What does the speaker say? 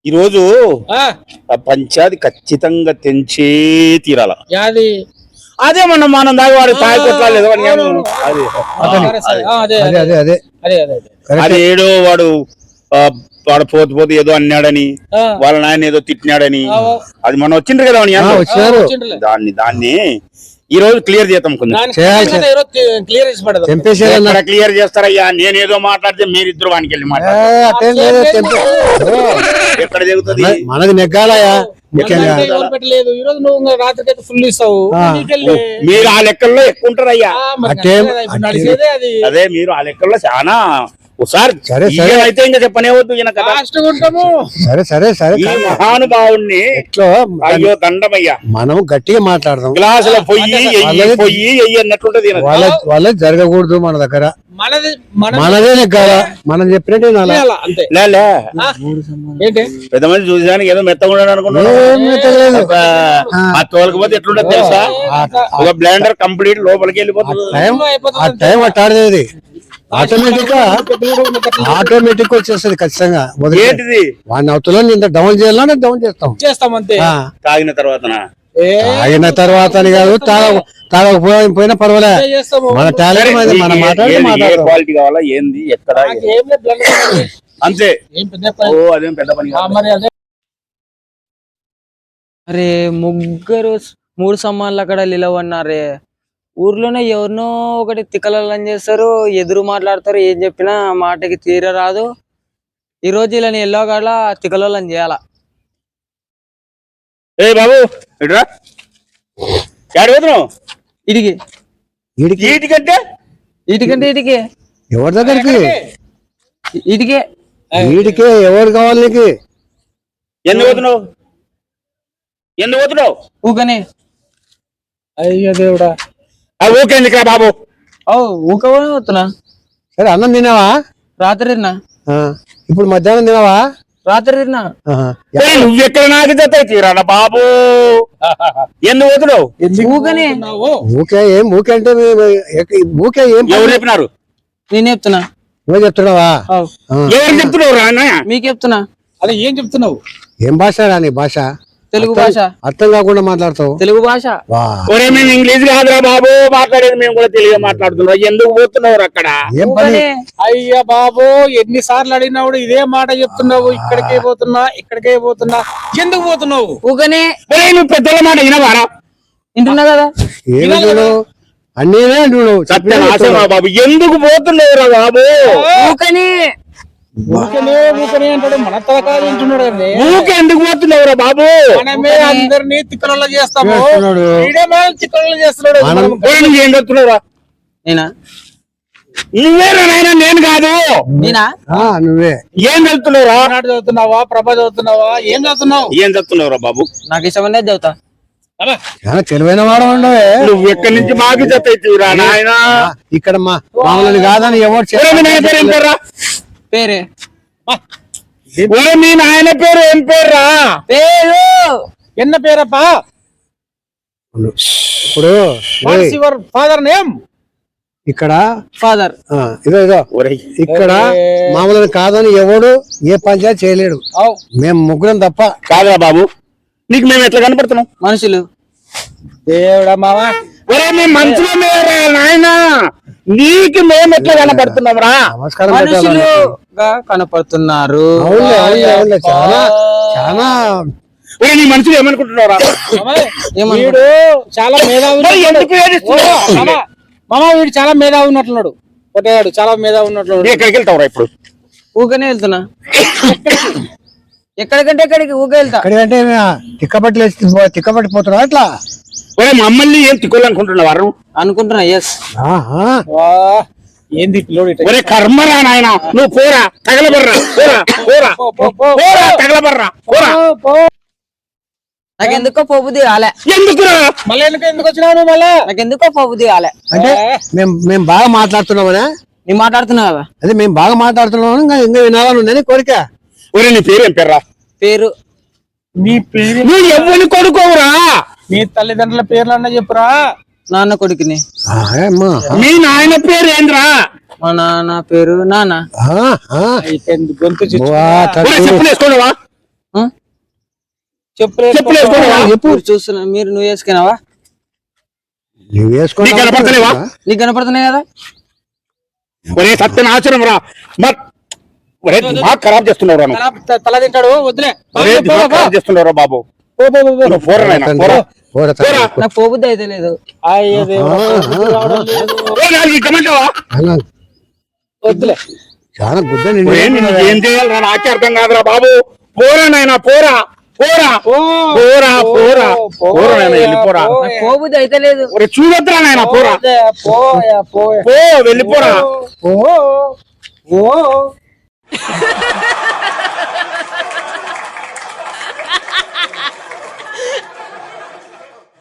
ఈ రోజు పంచాది ఖచ్చితంగా తెంచే తీరాల. అదే మనం దాకా వాడు తాగి కొట్టలేదు. అది ఏడో వాడు వాడు పోతే ఏదో అన్నాడని, వాళ్ళ నాయన ఏదో తిట్టినాడని, అది మనం వచ్చిండ్రు కదా దాన్ని ఈ రోజు క్లియర్ చేద్దాం. క్లియర్ చేస్తారయ్యా. నేనేదో మాట్లాడితే మీరిద్దరు వానికి వెళ్ళి ఎక్కడ జరుగుతుంది మనది నెగ్గాలయ్యా. మీరు ఆ లెక్కల్లో ఎక్కువ ఉంటారయ్యా. అదే మీరు ఆ లెక్కల్లో చాలా ఒకసారి అయితే ఇంకా చెప్పనేవద్దు. సరే సరే సరే మహానుభావుణ్ణి అయ్యో దండమయ్యా. మనం గట్టిగా మాట్లాడదాం. గ్లాసులో పొయ్యి అన్నట్టుంటది. వాళ్ళకి జరగకూడదు మన దగ్గర. మనదే నెగ్గాల. మనం చెప్పినట్టు పెద్ద మంది చూసానికి ఏదో మెత్తగా ఉండదు అనుకున్నాను. ఆ తోలకపోతే ఎట్లుంటది తెలుసా? ఒక బ్లెండర్ కంప్లీట్ లోపలికి వెళ్ళిపోతుంది. ఆ టైం అట్టాడేది ఆటోమేటిక్ వచ్చేస్తుంది ఖచ్చితంగా. వాడిని అవతల ఇంత డౌన్ చేయాలని డౌన్ చేస్తాం అంతే. తాగిన తర్వాత అని కాదు, తాగకపోయినా పర్వాలే. మన టాలెంట్ మన మాట్లాడే క్వాలిటీ కావాలా ఏంది ఎక్కడ అంతే. అదేం పెద్ద పని. అరే ముగ్గురు 3 సమ్మాన్లు అక్కడ నిలవన్నారే. ఊర్లోనే ఎవరినో ఒకటి తిక్కలని చేస్తారు, ఎదురు మాట్లాడతారు. ఏం చెప్పినా మాటకి తీర రాదు. ఈ రోజు ఇలా ఎల్లోగాడ తిక్కలని చేయాల. ఏ బాబు ఇడికి ఇటుకంటే ఎవరి దగ్గరికి ఇటుకే ఎవరు కావాలి నీకు? ఎందుకు పోతున్నావు? ఊకనే. అయ్యో దేవుడా. ఊకే ఎందుకురా బాబు? ఊకనే పోతున్నా. సరే అన్నం తిన్నావా? రాత్రి తిన్నా. ఇప్పుడు మధ్యాహ్నం తిన్నావా? రాత్రి తిన్నా. నువ్వెక్కడ నాకు తీరా బాబు? ఎందుకు పోతున్నావు? ఊకనే. ఊకే ఏం ఊకే అంటే ఊకే ఏం ఎవరు చెప్పినారు? నేను చెప్తున్నా. నువ్వు చెప్తున్నావా? ఎవరు చెప్తున్నావు? మీకు చెప్తున్నా. అదే ఏం చెప్తున్నావు? ఏం భాష రాని భాష? తెలుగు భాష. అర్థం కాకుండా మాట్లాడతావు. తెలుగు భాష. మేము ఇంగ్లీష్ కాదురా బాబు మాట్లాడేది, మేము కూడా తెలుగు మాట్లాడుతున్నాం. ఎందుకు పోతున్నావు అక్కడ? అయ్యా బాబు ఎన్నిసార్లు అడిగినావు ఇదే మాట చెప్తున్నావు. ఇక్కడికే పోతున్నా ఎందుకు పోతున్నావు? ఊకనే. నువ్వు పెద్దల మాట వినవారా? వింటున్నా కదా. అన్నీ బాబు ఎందుకు పోతున్నావురా బాబు? ఊకనే అంటాడు. మన తలకాయ వింటున్నాడు. ఊకే ఎందుకు పోతున్నావురా బాబు? మనమే అందరినీ తిక్కలలో చేస్తాము. తిక్కలలో చేస్తున్నాడు. ఏం చెప్తున్నావురా? నేనా? నువ్వేరా నాయనా, నేను కాదు. నేనా? నువ్వే. ఏం చదువుతున్నావురా? చదువుతున్నావా? ప్రభ చదువుతున్నావా? ఏం చదువుతున్నావురా బాబు? నాకు ఇష్టమనే చదువుతా. తెలివైన వాడు ఉండవే. నువ్వు ఎక్కడి నుంచి మాకు చదువురా నాయన? ఇక్కడ మా మామూలు కాదని ఎవరు పేరే? మీ నాయన పేరు ఏం పేర్రా? పేరు ఎన్న పేరప్పా? ఇప్పుడు యువర్ ఫాదర్ నేమ్? ఇక్కడ ఫాదర్. ఇదో ఇక్కడ మామూలు కాదని ఎవడు ఏ పంచాయతీ చేయలేడు. మేము ముగ్గురం తప్ప. కాదురా బాబు, నీకు మేము ఎట్లా కనపడుతున్నాం? మనుషులు. దేవుడా మావా, మేము మనుషులు నాయన, నీకు మేము ఎట్లా కనపడుతున్నాంరా? మనుషులుగా కనపడుతున్నారు. చాలా చాలా. నీ మనుషులు ఏమనుకుంటున్నారా? వీడు చాలా మేధావి. మామ వీడు చాలా మేధావి ఉన్నట్లున్నాడు. కొట్టగాడు చాలా మేధావి ఉన్నట్లున్నాడు. ఎక్కడికి వెళ్తావురా ఇప్పుడు? ఊకనే వెళ్తున్నా. ఎక్కడికంటే ఎక్కడికి ఊకే వెళ్తా. ఎక్కడికంటే తిక్కబట్టిపోతున్నా అట్లా. మమ్మల్ని ఏం తిక్కోవాలనుకుంటున్నావారు? అనుకుంటున్నా. ఎస్. ఏంది పిల్లోడు కర్మరా నాయన, నువ్వు పోరా, తగలబర్రా, తగలబర్రా. నాకెందుకో పోబుద్ది కాలే. ఎందుకురా? మళ్ళీ ఎందుకు వచ్చినావు? మళ్ళా నాకెందుకో పోబుద్ది కాలే. అంటే మేము బాగా మాట్లాడుతున్నామనే. నీ మాట్లాడుతున్నావా? అదే మేము బాగా మాట్లాడుతున్నాము. ఇంకా వినాలని ఉందని కోరిక. నీ పేరు ఏం పేర్రా? పేరు. నీ పేరు? నువ్వు ఎవరిని కొడుకోవురా? నీ తల్లిదండ్రుల పేర్లు అన్నా చెప్పురా. నాన్న కొడుకుని. మీ నాయన పేరు ఏంద్రా? మా నాన్న పేరు నాన్న. గొంతు చెప్పులేసుకోవా? ఆ? చెప్పులు వేసుకున్నావా? ఇప్పుడు చూస్తున్నా నువ్వు వేసుకున్నావా? నువ్వు వేసుకున్నా నీకు కనపడతలేవా? నీకు కనపడుతున్నాయి కదా. ఒరే సత్యనాశనం రా ఒరే దిమాగ్ ఖరాబ్ చేస్తున్నావు రా నువ్వు. తల తింటాడు వద్దులే. ఒరే దిమాగ్ ఖరాబ్ చేస్తున్నావు రా బాబు. నువ్వు పోరా నాయనా, పోరా. పోరా తల్లి. నాకు పోబుద్ది అయితే లేదు. అయ్యో దేవుడా, రావడం లేదు. ఓ నాలుగు ఇక్కమంటావా? అలా వద్దులే. చాలా గుద్ద ఒరే నిన్ను ఏం చేయాలి రా నాకే అర్థం కాదురా బాబు. పోరా నాయనా, పోరా పోరా పోరా పోరా పోరా నాయనా, వెళ్ళిపోరా. నాకు పోబుద్ది అయితే లేదు. ఒరే చూడొద్దురా నాయనా, పోరా పోయా పో, వెళ్ళిపోరా. ఓ